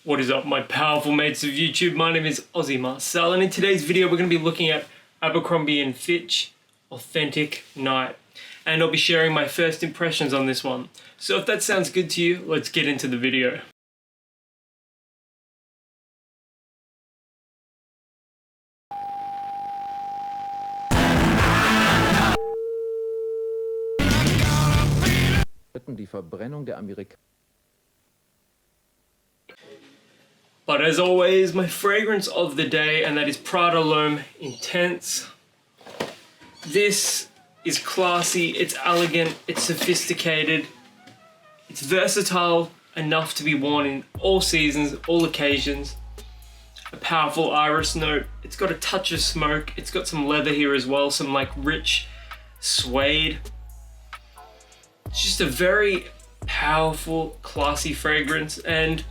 What is up, my powerful mates of YouTube? My name is Aussie Marcel, and in today's video we're going to be looking at Abercrombie Fitch Authentic Night, and I'll be sharing my first impressions on this one. So if that sounds good to you, let's get into the video. Die Verbrennung der But as always, my fragrance of the day, and that is Prada L'Homme Intense. This is classy, it's elegant, it's sophisticated, it's versatile enough to be worn in all seasons, all occasions. A powerful iris note, it's got a touch of smoke, it's got some leather here as well, some like rich suede. It's just a very powerful, classy fragrance, and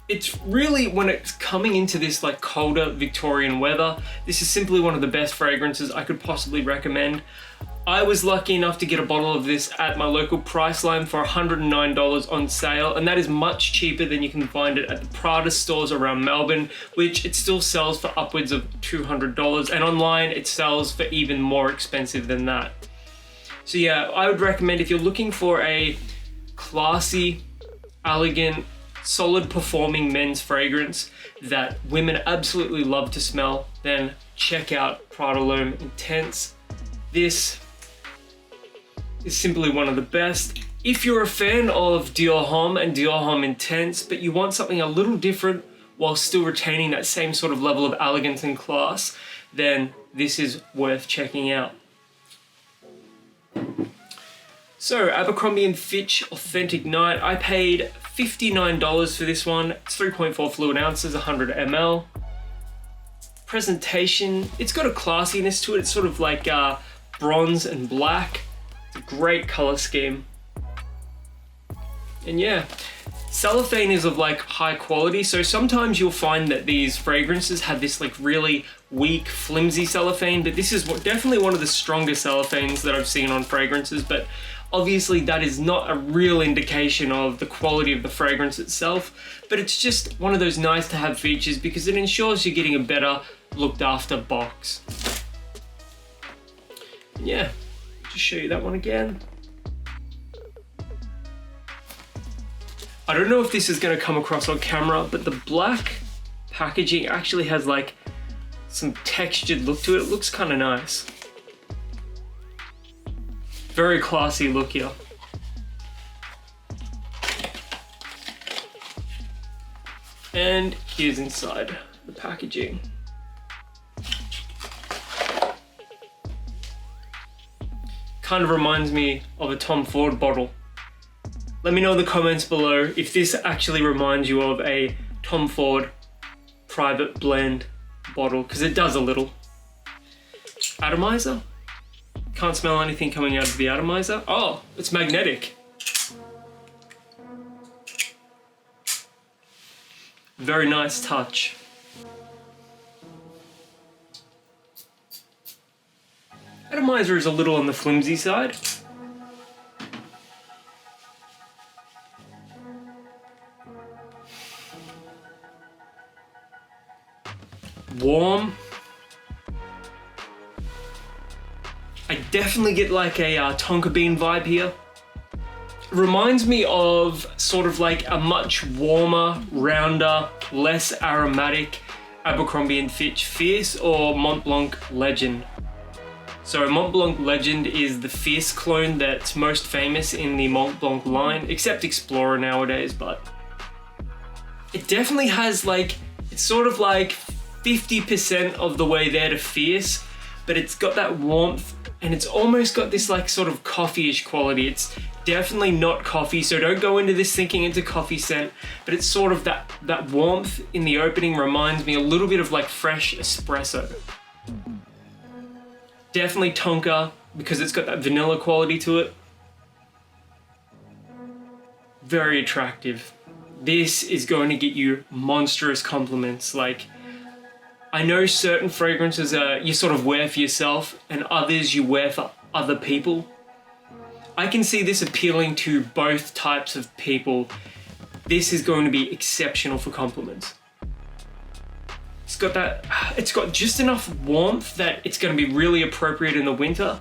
it's really, when it's coming into this like colder Victorian weather, this is simply one of the best fragrances I could possibly recommend. I was lucky enough to get a bottle of this at my local Priceline for $109 on sale, and that is much cheaper than you can find it at the Prada stores around Melbourne, which it still sells for upwards of $200, and online it sells for even more expensive than that. So yeah, I would recommend, if you're looking for a classy, elegant, solid performing men's fragrance that women absolutely love to smell, then check out Prada L'Homme Intense. This is simply one of the best. If you're a fan of Dior Homme and Dior Homme Intense, but you want something a little different while still retaining that same sort of level of elegance and class, then this is worth checking out. So, Abercrombie & Fitch Authentic Night. I paid $59 for this one. It's 3.4 fluid ounces, 100 ml. Presentation, it's got a classiness to it. It's sort of like bronze and black. It's a great color scheme. And yeah, cellophane is of like high quality. So sometimes you'll find that these fragrances have this like really weak, flimsy cellophane, but this is definitely one of the stronger cellophanes that I've seen on fragrances. But obviously that is not a real indication of the quality of the fragrance itself, but it's just one of those nice to have features because it ensures you're getting a better looked after box. And yeah, just show you that one again. I don't know if this is going to come across on camera, but the black packaging actually has like some textured look to it. It looks kind of nice. Very classy look here. And here's inside the packaging. Kind of reminds me of a Tom Ford bottle. Let me know in the comments below if this actually reminds you of a Tom Ford private blend bottle, because it does a little. Atomizer? Can't smell anything coming out of the atomizer. Oh, it's magnetic. Very nice touch. Atomizer is a little on the flimsy side. Warm. I definitely get like a tonka bean vibe here. It reminds me of sort of like a much warmer, rounder, less aromatic Abercrombie & Fitch Fierce or Mont Blanc Legend. So Mont Blanc Legend is the Fierce clone that's most famous in the Mont Blanc line, except Explorer nowadays, but it definitely has like, it's sort of like 50% of the way there to Fierce, but it's got that warmth and it's almost got this like sort of coffee-ish quality. It's definitely not coffee, so don't go into this thinking it's a coffee scent, but it's sort of that warmth in the opening reminds me a little bit of like fresh espresso. Definitely tonka because it's got that vanilla quality to it. Very attractive. This is going to get you monstrous compliments. Like, I know certain fragrances you sort of wear for yourself and others you wear for other people. I can see this appealing to both types of people. this is going to be exceptional for compliments. It's got just enough warmth that it's going to be really appropriate in the winter,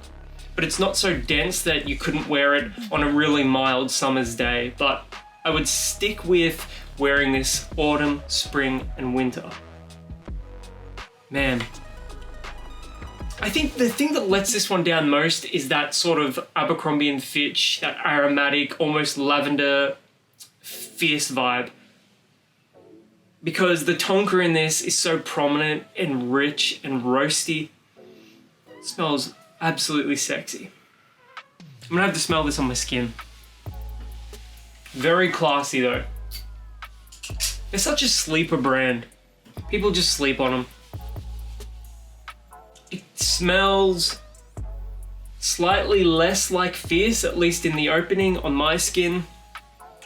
but it's not so dense that you couldn't wear it on a really mild summer's day. But I would stick with wearing this autumn, spring, and winter. Man, I think the thing that lets this one down most is that sort of Abercrombie Fitch, that aromatic, almost lavender, fierce vibe. Because the tonka in this is so prominent and rich and roasty. It smells absolutely sexy. I'm gonna have to smell this on my skin. Very classy though. They're such a sleeper brand. People just sleep on them. It smells slightly less like fierce, at least in the opening on my skin,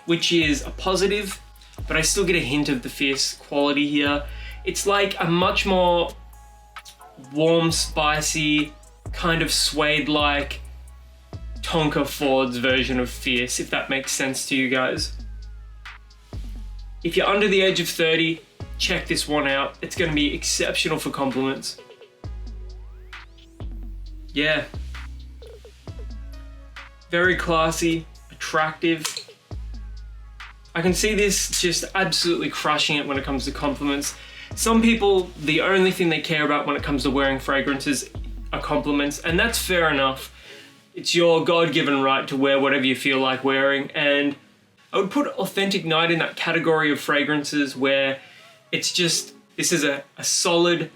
which is a positive. But I still get a hint of the fierce quality here. It's like a much more warm, spicy, kind of suede-like Tonka Ford's version of fierce, if that makes sense to you guys. If you're under the age of 30, check this one out. It's going to be exceptional for compliments. Yeah. Very classy, attractive. I can see this just absolutely crushing it when it comes to compliments. Some people, the only thing they care about when it comes to wearing fragrances are compliments, and that's fair enough. It's your God-given right to wear whatever you feel like wearing, and I would put Authentic Night in that category of fragrances where it's just, this is a solid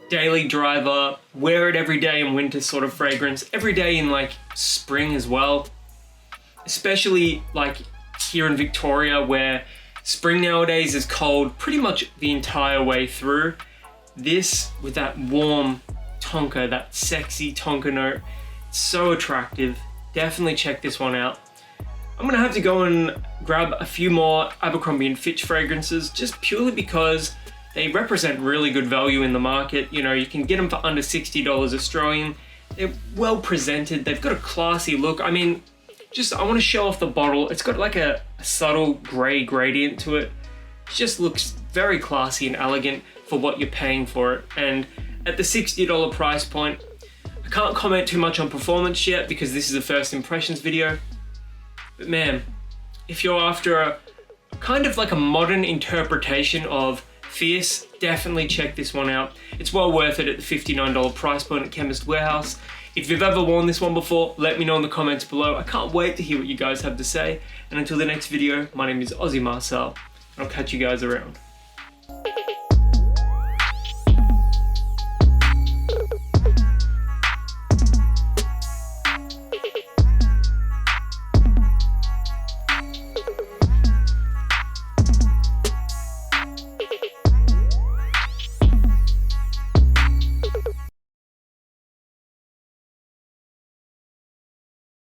daily driver, wear it every day in winter sort of fragrance, every day in like spring as well. Especially like here in Victoria, where spring nowadays is cold pretty much the entire way through. This with that warm tonka, that sexy tonka note, it's so attractive. Definitely check this one out. I'm gonna have to go and grab a few more Abercrombie Fitch fragrances just purely because they represent really good value in the market. You know, you can get them for under $60 Australian. They're well presented, they've got a classy look. I mean, I want to show off the bottle. It's got like a subtle grey gradient to it. It just looks very classy and elegant for what you're paying for it. And at the $60 price point, I can't comment too much on performance yet because this is a first impressions video. But man, if you're after a kind of like a modern interpretation of fierce, definitely check this one out. It's well worth it at the $59 price point at Chemist Warehouse. If you've ever worn this one before, let me know in the comments below. I can't wait to hear what you guys have to say. And until the next video, my name is Aussie Marcel, and I'll catch you guys around.